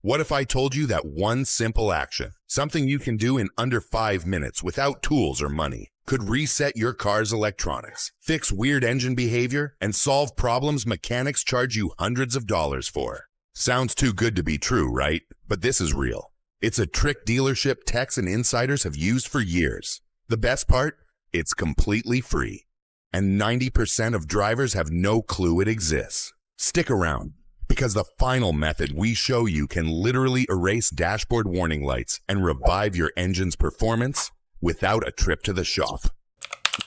What if I told you that one simple action, something you can do in under 5 minutes without tools or money, could reset your car's electronics, fix weird engine behavior, and solve problems mechanics charge you hundreds of dollars for? Sounds too good to be true, right? But this is real. It's a trick dealership techs and insiders have used for years. The best part? It's completely free. And 90% of drivers have no clue it exists. Stick around, because the final method we show you can literally erase dashboard warning lights and revive your engine's performance without a trip to the shop.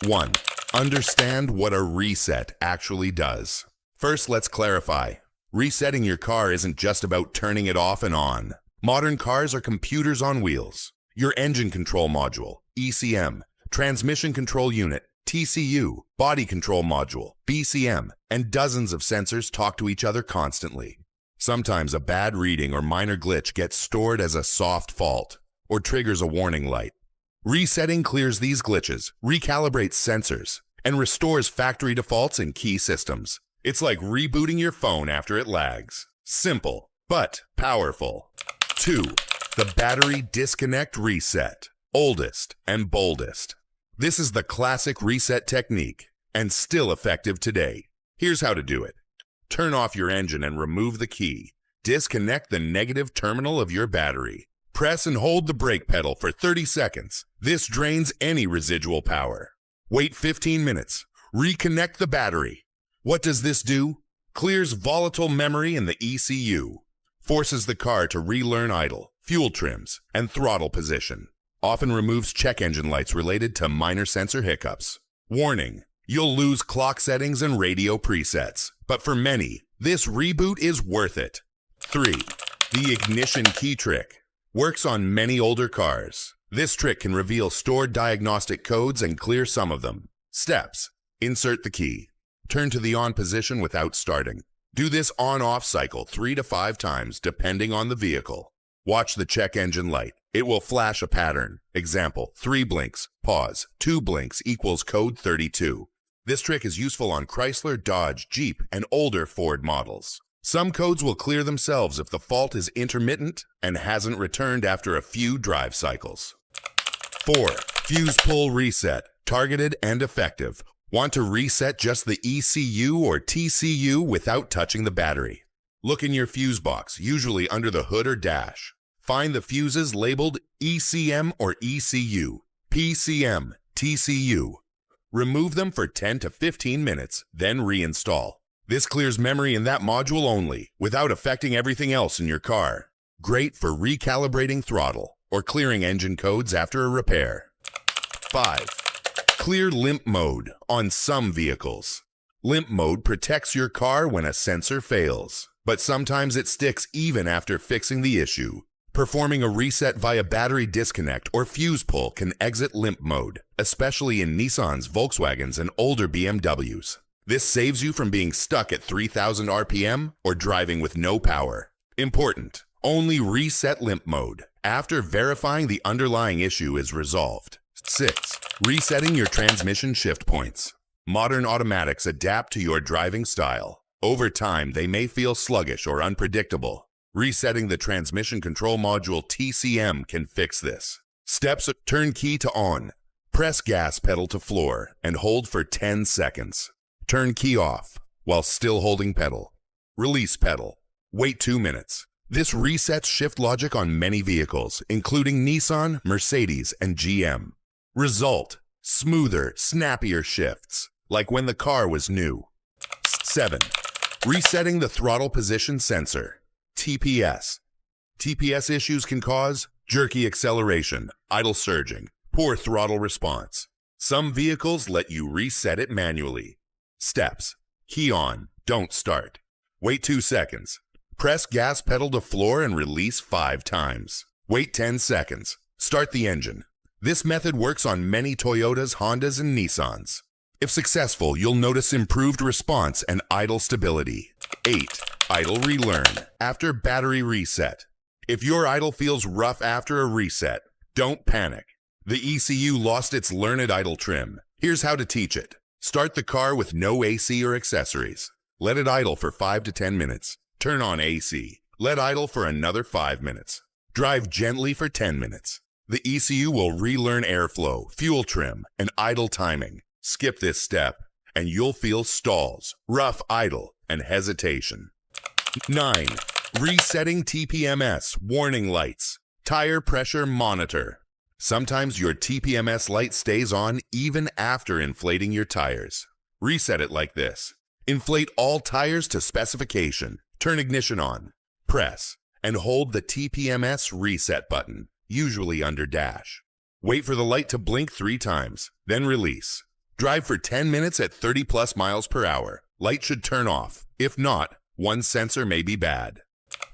1. Understand what a reset actually does. First, let's clarify. Resetting your car isn't just about turning it off and on. Modern cars are computers on wheels. Your engine control module, ECM, transmission control unit, TCU, body control module, BCM, and dozens of sensors talk to each other constantly. Sometimes a bad reading or minor glitch gets stored as a soft fault or triggers a warning light. Resetting clears these glitches, recalibrates sensors, and restores factory defaults in key systems. It's like rebooting your phone after it lags. Simple, but powerful. 2. The battery disconnect reset. Oldest and boldest. This is the classic reset technique, and still effective today. Here's how to do it. Turn off your engine and remove the key. Disconnect the negative terminal of your battery. Press and hold the brake pedal for 30 seconds. This drains any residual power. Wait 15 minutes. Reconnect the battery. What does this do? Clears volatile memory in the ECU. Forces the car to relearn idle, fuel trims, and throttle position. Often removes check engine lights related to minor sensor hiccups. Warning, you'll lose clock settings and radio presets. But for many, this reboot is worth it. 3. The ignition key trick. Works on many older cars. This trick can reveal stored diagnostic codes and clear some of them. Steps. Insert the key. Turn to the on position without starting. Do this on-off cycle 3 to 5 times depending on the vehicle. Watch the check engine light. It will flash a pattern. Example, 3 blinks, pause, 2 blinks equals code 32. This trick is useful on Chrysler, Dodge, Jeep, and older Ford models. Some codes will clear themselves if the fault is intermittent and hasn't returned after a few drive cycles. 4. Fuse pull reset. Targeted and effective. Want to reset just the ECU or TCU without touching the battery? Look in your fuse box, usually under the hood or dash. Find the fuses labeled ECM or ECU, PCM, TCU. Remove them for 10 to 15 minutes, then reinstall. This clears memory in that module only, without affecting everything else in your car. Great for recalibrating throttle or clearing engine codes after a repair. 5. Clear limp mode on some vehicles. Limp mode protects your car when a sensor fails, but sometimes it sticks even after fixing the issue. Performing a reset via battery disconnect or fuse pull can exit limp mode, especially in Nissans, Volkswagens, and older BMWs. This saves you from being stuck at 3,000 RPM or driving with no power. Important, only reset limp mode after verifying the underlying issue is resolved. 6. Resetting your transmission shift points. Modern automatics adapt to your driving style. Over time, they may feel sluggish or unpredictable. Resetting the transmission control module TCM can fix this. Steps: turn key to on. Press gas pedal to floor and hold for 10 seconds. Turn key off while still holding pedal. Release pedal. Wait 2 minutes. This resets shift logic on many vehicles, including Nissan, Mercedes, and GM. Result: smoother, snappier shifts, like when the car was new. 7. Resetting the throttle position sensor. TPS. TPS issues can cause jerky acceleration, idle surging, poor throttle response. Some vehicles let you reset it manually. Steps: key on, don't start. Wait 2 seconds. Press gas pedal to floor and release 5 times. Wait 10 seconds. Start the engine. This method works on many Toyotas, Hondas, and Nissans. If successful, you'll notice improved response and idle stability. 8. Idle relearn after battery reset. If your idle feels rough after a reset, don't panic. The ECU lost its learned idle trim. Here's how to teach it. Start the car with no AC or accessories. Let it idle for 5 to 10 minutes. Turn on AC. Let idle for another 5 minutes. Drive gently for 10 minutes. The ECU will relearn airflow, fuel trim, and idle timing. Skip this step, and you'll feel stalls, rough idle, and hesitation. 9. Resetting TPMS warning lights. Tire pressure monitor. Sometimes your TPMS light stays on even after inflating your tires. Reset it like this. Inflate all tires to specification. Turn ignition on. Press and hold the TPMS reset button, usually under dash. Wait for the light to blink 3 times, then release. Drive for 10 minutes at 30+ miles per hour. Light should turn off. If not, one sensor may be bad.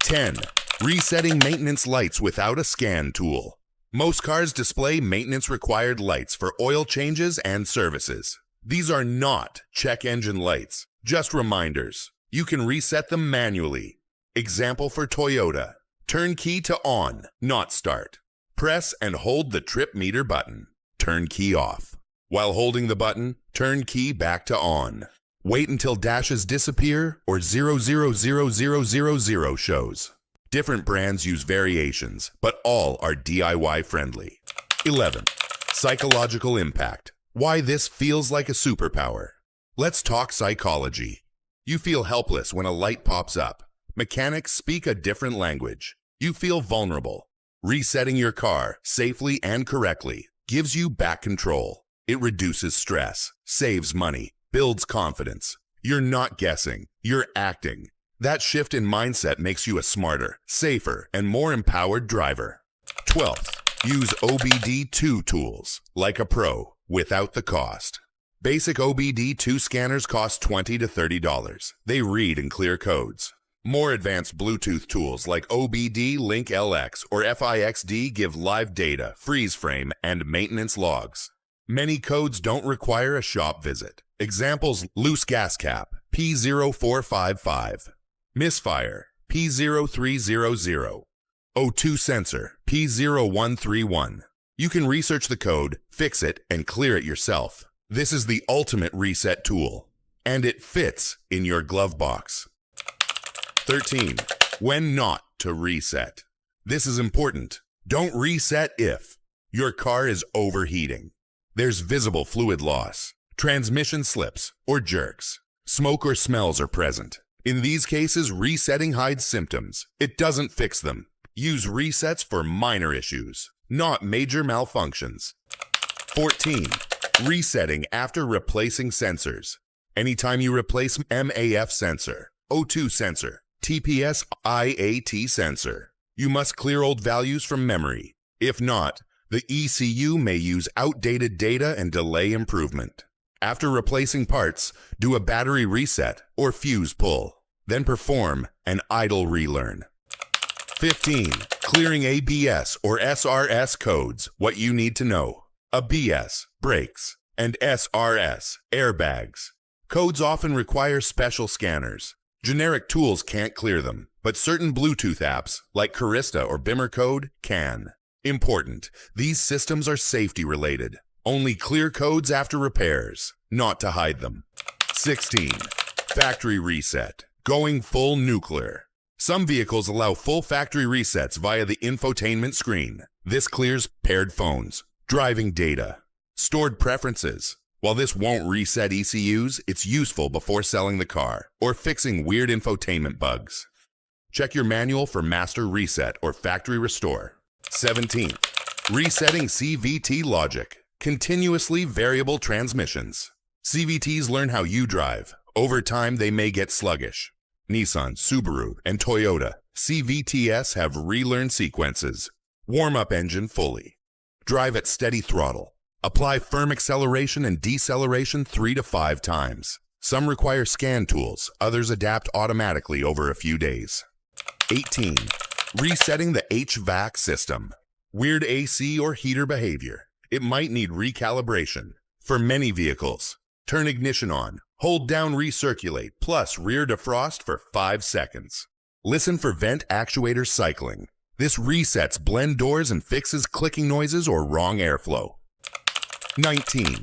10. Resetting maintenance lights without a scan tool. Most cars display maintenance-required lights for oil changes and services. These are not check engine lights, just reminders. You can reset them manually. Example for Toyota. Turn key to on, not start. Press and hold the trip meter button. Turn key off. While holding the button, turn key back to on. Wait until dashes disappear or 000000 shows. Different brands use variations, but all are DIY friendly. 11. Psychological impact. Why this feels like a superpower. Let's talk psychology. You feel helpless when a light pops up. Mechanics speak a different language. You feel vulnerable. Resetting your car safely and correctly gives you back control. It reduces stress, saves money, builds confidence. You're not guessing, you're acting. That shift in mindset makes you a smarter, safer, and more empowered driver. 12th, use OBD2 tools like a pro without the cost. Basic OBD2 scanners cost $20 to $30. They read and clear codes. More advanced Bluetooth tools like OBD Link LX or FIXD give live data, freeze frame, and maintenance logs. Many codes don't require a shop visit. Examples: loose gas cap, P0455. Misfire, P0300. O2 sensor, P0131. You can research the code, fix it, and clear it yourself. This is the ultimate reset tool, and it fits in your glove box. 13. When not to reset. This is important. Don't reset if your car is overheating. There's visible fluid loss, transmission slips or jerks, smoke or smells are present. In these cases, resetting hides symptoms. It doesn't fix them. Use resets for minor issues, not major malfunctions. 14. Resetting after replacing sensors. Anytime you replace MAF sensor, O2 sensor, TPS IAT sensor, you must clear old values from memory. If not, the ECU may use outdated data and delay improvement. After replacing parts, do a battery reset or fuse pull. Then perform an idle relearn. 15. Clearing ABS or SRS codes, what you need to know. ABS, brakes, and SRS, airbags. Codes often require special scanners. Generic tools can't clear them, but certain Bluetooth apps, like Carista or Bimmer Code, can. Important, these systems are safety related. Only clear codes after repairs, not to hide them. 16. Factory reset. Going full nuclear. Some vehicles allow full factory resets via the infotainment screen. This clears paired phones, driving data, stored preferences. While this won't reset ECUs, it's useful before selling the car or fixing weird infotainment bugs. Check your manual for master reset or factory restore. 17. Resetting CVT logic. Continuously variable transmissions. CVTs learn how you drive. Over time, they may get sluggish. Nissan, Subaru, and Toyota CVTs have relearn sequences. Warm up engine fully. Drive at steady throttle. Apply firm acceleration and deceleration 3 to 5 times. Some require scan tools, others adapt automatically over a few days. 18. Resetting the HVAC system. Weird AC or heater behavior. It might need recalibration. For many vehicles, turn ignition on. Hold down recirculate plus rear defrost for 5 seconds. Listen for vent actuator cycling. This resets blend doors and fixes clicking noises or wrong airflow. 19.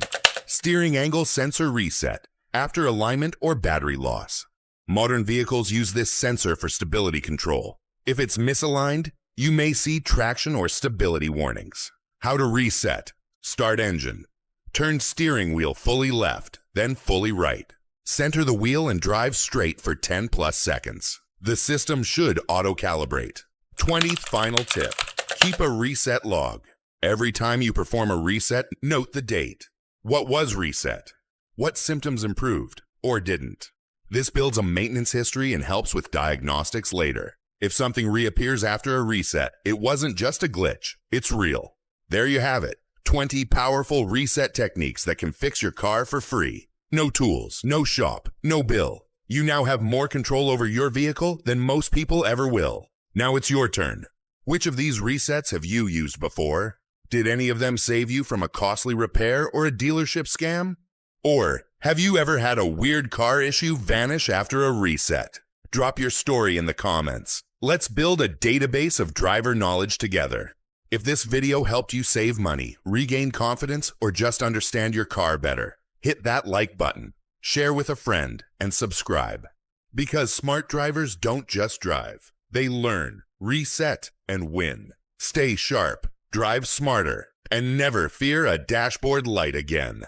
Steering angle sensor reset after alignment or battery loss. Modern vehicles use this sensor for stability control. If it's misaligned, you may see traction or stability warnings. How to reset. Start engine. Turn steering wheel fully left, then fully right. Center the wheel and drive straight for 10 plus seconds. The system should auto-calibrate. 20th final tip. Keep a reset log. Every time you perform a reset, note the date. What was reset? What symptoms improved or didn't? This builds a maintenance history and helps with diagnostics later. If something reappears after a reset, it wasn't just a glitch, it's real. There you have it. 20 powerful reset techniques that can fix your car for free. No tools, no shop, no bill. You now have more control over your vehicle than most people ever will. Now it's your turn. Which of these resets have you used before? Did any of them save you from a costly repair or a dealership scam? Or have you ever had a weird car issue vanish after a reset? Drop your story in the comments. Let's build a database of driver knowledge together. If this video helped you save money, regain confidence, or just understand your car better, hit that like button, share with a friend, and subscribe. Because smart drivers don't just drive. They learn, reset, and win. Stay sharp, drive smarter, and never fear a dashboard light again.